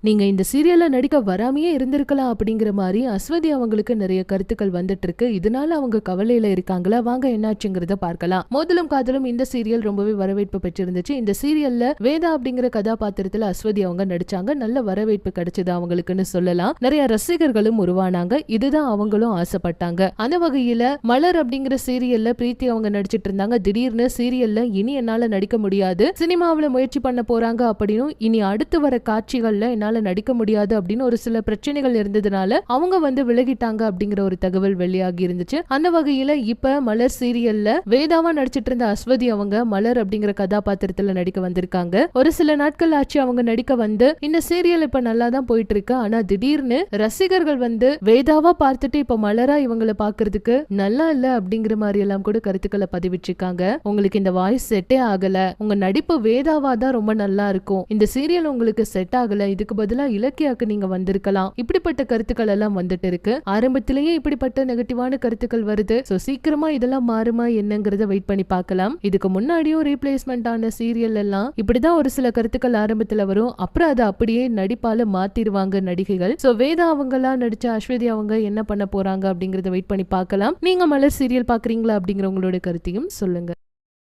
நீங்க இந்த சீரியல்ல நடிக்க வராமையே இருந்திருக்கலாம் அப்படிங்கிற மாதிரி அஸ்வதி அவங்களுக்கு நிறைய கருத்துக்கள் வந்துட்டு இருக்கு. இதனால அவங்க கவலையில இருக்காங்களா? வாங்க என்னாச்சுங்கிறத பார்க்கலாம். மோதலும் காதலும் இந்த சீரியல் ரொம்பவே வரவேற்பு பெற்றிருந்துச்சு. இந்த சீரியல்ல வேதா அப்படிங்கிற கதாபாத்திரத்துல அஸ்வதி அவங்க நடிச்சாங்க. நல்ல வரவேற்பு கிடைச்சது அவங்களுக்குன்னு சொல்லலாம். நிறைய ரசிகர்களும் உருவானாங்க. இதுதான் அவங்களும் ஆசைப்பட்டாங்க. அந்த வகையில மலர் அப்படிங்கிற சீரியல்ல பிரீத்தி அவங்க நடிச்சிட்டு இருந்தாங்க. திடீர்னு சீரியல்ல இனி என்னால நடிக்க முடியாது, சினிமாவில முயற்சி பண்ண போறாங்க அப்படின்னு, இனி அடுத்து வர காட்சிகள்ல என்னால நடிக்க முடியாது அப்படின்னு ஒரு சில பிரச்சனைகள் இருந்ததுனால அவங்க விலகிட்டாங்க அப்படிங்கிற ஒரு தகவல் வெளியாகி இருந்துச்சு. அந்த வகையில இப்ப மலர் சீரியல்ல வேதாவா நடிச்சிட்டு இருந்த அஸ்வதி அவங்க மலர் அப்படிங்கிற கதாபாத்திரத்துல நடிக்க வந்திருக்காங்க. ஒரு சில நாட்கள் ஆச்சு அவங்க நடிக்க வந்து. இந்த சீரியல் இப்ப நல்லா தான் போயிட்டு இருக்கு. ஆனா திடீர்னு ரசிகர்கள் வேதாவா பார்த்துட்டு இப்ப மலரா இவங்களை பாக்குறதுக்கு நல்லா இல்ல அப்படிங்கிற மாதிரி எல்லாம் கூட கருத்துக்களை பதிவிட்டிருக்காங்க. உங்களுக்கு இந்த வாய்ஸ் செட்டே ஆகல, உங்க நடிப்பு வேதாவா தான் ரொம்ப நல்லா இருக்கும், இந்த சீரியல் உங்களுக்கு செட் ஆகல, இதுக்கு பதிலா இலக்கியாக்கு நீங்க வந்திருக்கலாம், இப்படிப்பட்ட கருத்துக்கள் எல்லாம் வந்துட்டு இருக்கு. ஆரம்பத்திலேயே இப்படிப்பட்ட நெகட்டிவான கருத்துக்கள் வருது. சோ சீக்கிரமா இதெல்லாம் மாறுமா என்னங்கறத வெயிட் பண்ணி பார்க்கலாம். இதுக்கு முன்னாடியும் ரீப்ளேஸ்மெண்ட் ஆன சீரியல் எல்லாம் இப்படிதான் ஒரு சில கருத்துக்கள் ஆரம்பத்துல வரும். அப்புறம் அதை அப்படியே நடிப்பால மாத்திருவாங்க நடிகைகள். சோ வேதா அவங்கெல்லாம் நடிச்ச அஸ்வதி அவங்க என்ன பண்ண போறாங்க அப்படிங்கறத வெயிட் பண்ணி பார்க்கலாம். நீங்க மலர் சீரியல் பாக்குறீங்களா அப்படிங்கிற உங்களோட கருத்தையும் சொல்லுங்க.